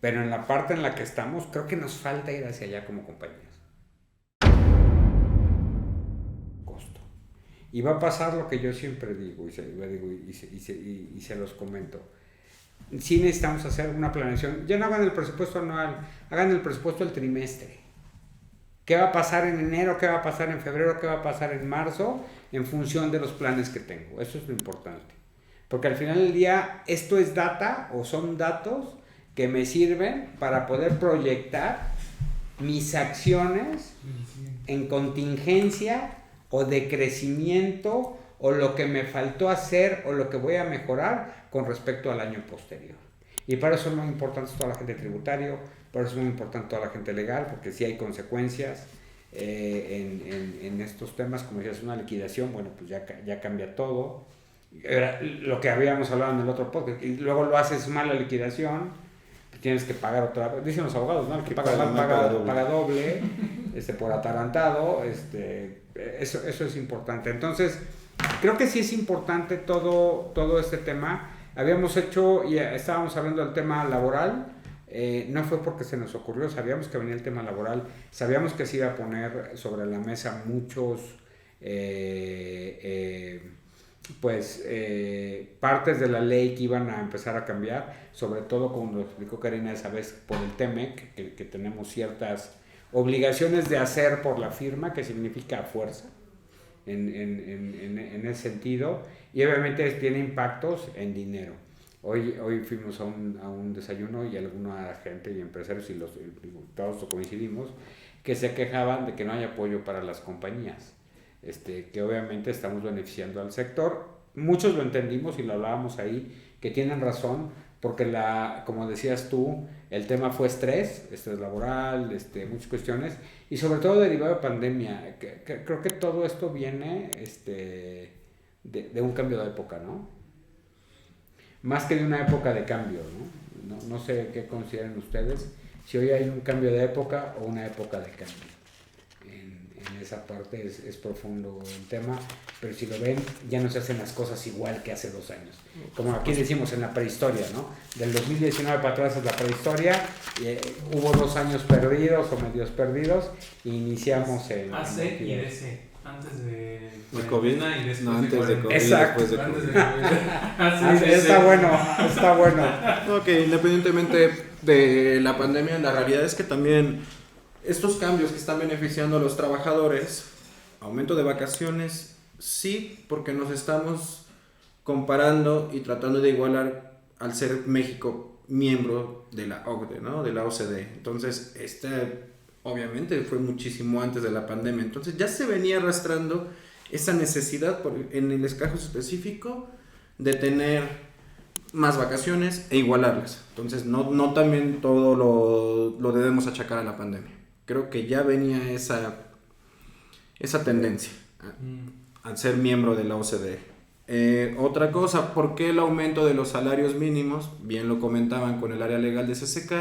pero en la parte en la que estamos, creo que nos falta ir hacia allá como compañías. Costo. Y va a pasar lo que yo siempre digo, y se los comento. Sí necesitamos hacer una planeación. Ya no hagan el presupuesto anual, hagan el presupuesto del trimestre. ¿Qué va a pasar en enero? ¿Qué va a pasar en febrero? ¿Qué va a pasar en marzo? En función de los planes que tengo. Eso es lo importante. Porque al final del día, esto es data o son datos que me sirven para poder proyectar mis acciones en contingencia o de crecimiento o lo que me faltó hacer o lo que voy a mejorar con respecto al año posterior. Y para eso es muy importante toda la gente tributario, para eso es muy importante toda la gente legal, porque sí hay consecuencias en estos temas, como decías, una liquidación, bueno, pues ya cambia todo. Era lo que habíamos hablado en el otro podcast, y luego lo haces mal la liquidación, tienes que pagar otra vez, dicen los abogados, ¿no? El que paga mal paga doble, por atarantado, eso es importante. Entonces, creo que sí es importante todo este tema. Habíamos hecho, y estábamos hablando del tema laboral, no fue porque se nos ocurrió, sabíamos que venía el tema laboral, sabíamos que se iba a poner sobre la mesa muchos partes de la ley que iban a empezar a cambiar, sobre todo como lo explicó Karina esa vez por el TEMEC, que tenemos ciertas obligaciones de hacer por la firma, que significa fuerza en ese sentido, y obviamente tiene impactos en dinero. Hoy fuimos a un desayuno y alguna gente y empresarios y todos coincidimos que se quejaban de que no hay apoyo para las compañías, que obviamente estamos beneficiando al sector. Muchos lo entendimos y lo hablábamos ahí, que tienen razón, porque como decías tú, el tema fue estrés laboral, muchas cuestiones, y sobre todo derivado de pandemia. Creo que todo esto viene de un cambio de época, ¿no? Más que de una época de cambio, ¿no? No sé qué consideran ustedes, si hoy hay un cambio de época o una época de cambio. En esa parte es profundo el tema, pero si lo ven, ya no se hacen las cosas igual que hace 2 años. Como aquí decimos en la prehistoria, ¿no? Del 2019 para atrás es la prehistoria, hubo 2 años perdidos o medios perdidos, e iniciamos en... AC y DC. Antes de COVID y después no, antes de COVID. Exacto. Después de COVID. Está bueno. No, que independientemente de la pandemia, la realidad es que también estos cambios que están beneficiando a los trabajadores, aumento de vacaciones, sí, porque nos estamos comparando y tratando de igualar al ser México miembro de la OCDE, ¿no? De la OCDE. Entonces, obviamente fue muchísimo antes de la pandemia. Entonces ya se venía arrastrando esa necesidad en el caso específico de tener más vacaciones e igualarlas. Entonces no también todo lo debemos achacar a la pandemia. Creo que ya venía esa tendencia al ser miembro de la OCDE. Otra cosa, ¿por qué el aumento de los salarios mínimos? Bien lo comentaban con el área legal de CCK.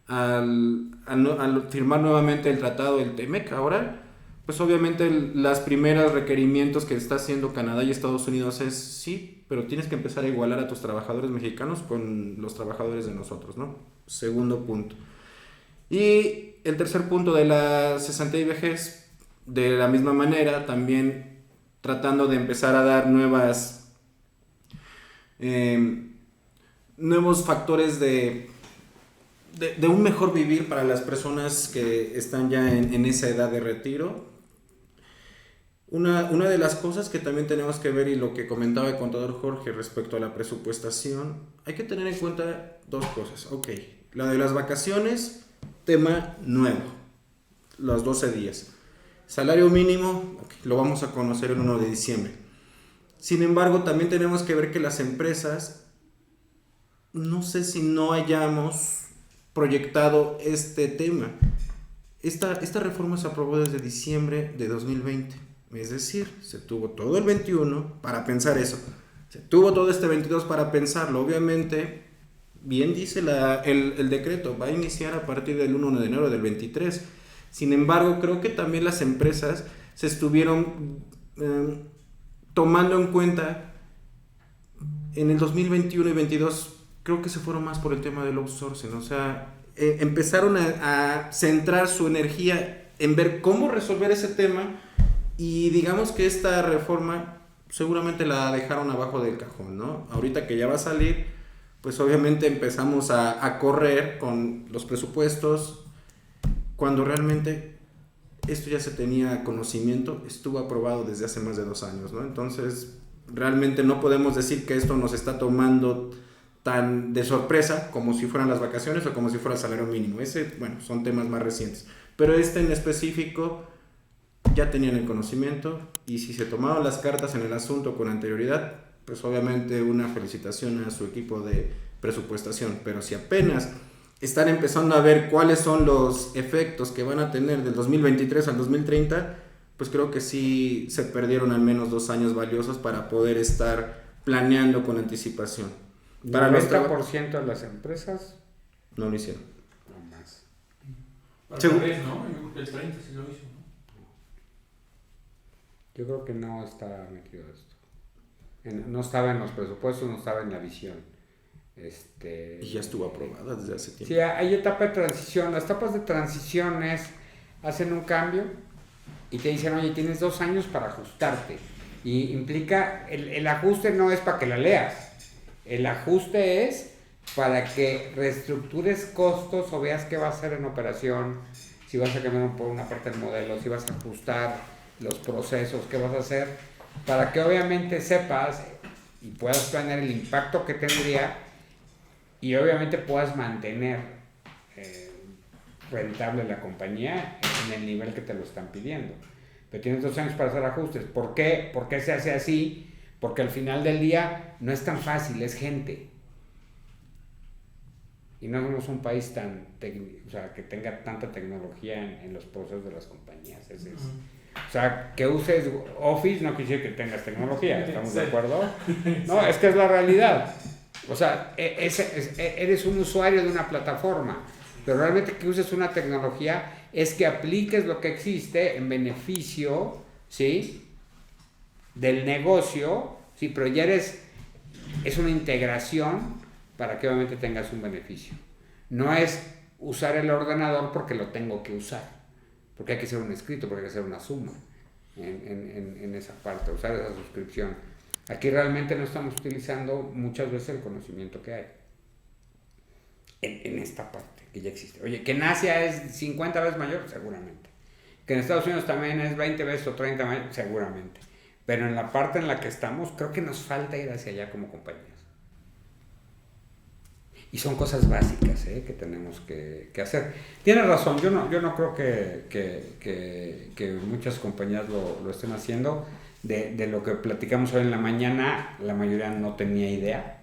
Al firmar nuevamente el tratado del TEMEC ahora, pues obviamente los primeros requerimientos que está haciendo Canadá y Estados Unidos es sí, pero tienes que empezar a igualar a tus trabajadores mexicanos con los trabajadores de nosotros, ¿no? Segundo punto. Y el tercer punto de la cesantía y vejez, de la misma manera, también tratando de empezar a dar nuevos factores de un mejor vivir para las personas que están ya en esa edad de retiro. Una de las cosas que también tenemos que ver, y lo que comentaba el contador Jorge respecto a la presupuestación, hay que tener en cuenta 2 cosas. Ok, la de las vacaciones, tema nuevo, los 12 días. Salario mínimo, okay, lo vamos a conocer el 1 de diciembre. Sin embargo, también tenemos que ver que las empresas, no sé si no hayamos proyectado este tema. Esta reforma se aprobó desde diciembre de 2020. Es decir, se tuvo todo el 21 para pensar eso. Se tuvo todo este 22 para pensarlo. Obviamente, bien dice el decreto, va a iniciar a partir del 1 de enero del 23. Sin embargo, creo que también las empresas se estuvieron tomando en cuenta en el 2021 y 2022. creo que se fueron más por el tema del outsourcing, o sea, empezaron a centrar su energía en ver cómo resolver ese tema y digamos que esta reforma seguramente la dejaron abajo del cajón, ¿no? Ahorita que ya va a salir, pues obviamente empezamos a correr con los presupuestos cuando realmente esto ya se tenía conocimiento, estuvo aprobado desde hace más de 2 años, ¿no? Entonces, realmente no podemos decir que esto nos está tomando tan de sorpresa como si fueran las vacaciones o como si fuera el salario mínimo. Bueno, son temas más recientes. Pero en específico ya tenían el conocimiento y si se tomaron las cartas en el asunto con anterioridad, pues obviamente una felicitación a su equipo de presupuestación. Pero si apenas están empezando a ver cuáles son los efectos que van a tener del 2023 al 2030, pues creo que sí se perdieron al menos 2 años valiosos para poder estar planeando con anticipación. Para el 90% de las empresas no lo hicieron. No más. Al revés, ¿no? Yo creo que el 30 sí lo hizo, ¿no? Yo creo que no está metido esto. No estaba en los presupuestos, no estaba en la visión. Y ya estuvo aprobada desde hace tiempo. Sí, hay etapa de transición. Las etapas de transición hacen un cambio y te dicen, oye, tienes 2 años para ajustarte. Y implica, el ajuste no es para que la leas. El ajuste es para que reestructures costos o veas qué va a hacer en operación, si vas a cambiar por una parte del modelo, si vas a ajustar los procesos, qué vas a hacer, para que obviamente sepas y puedas planear el impacto que tendría y obviamente puedas mantener rentable la compañía en el nivel que te lo están pidiendo. Pero tienes 2 años para hacer ajustes. ¿Por qué? ¿Por qué se hace así? Porque al final del día no es tan fácil, es gente. Y no somos un país que tenga tanta tecnología en los procesos de las compañías. O sea, que uses Office no quiere decir que tengas tecnología, ¿estamos de acuerdo? No, es que es la realidad. O sea, eres un usuario de una plataforma, pero realmente que uses una tecnología es que apliques lo que existe en beneficio, ¿sí?, del negocio, sí, pero ya es una integración para que obviamente tengas un beneficio. No es usar el ordenador porque lo tengo que usar, porque hay que hacer un escrito, porque hay que hacer una suma en esa parte, usar esa suscripción. Aquí realmente no estamos utilizando muchas veces el conocimiento que hay en esta parte que ya existe. Oye, que en Asia es 50 veces mayor, seguramente. Que en Estados Unidos también es 20 veces o 30 mayor, seguramente. Pero en la parte en la que estamos, creo que nos falta ir hacia allá como compañías. Y son cosas básicas que tenemos que hacer. Tienes razón, yo no creo que muchas compañías lo estén haciendo. De lo que platicamos hoy en la mañana, la mayoría no tenía idea.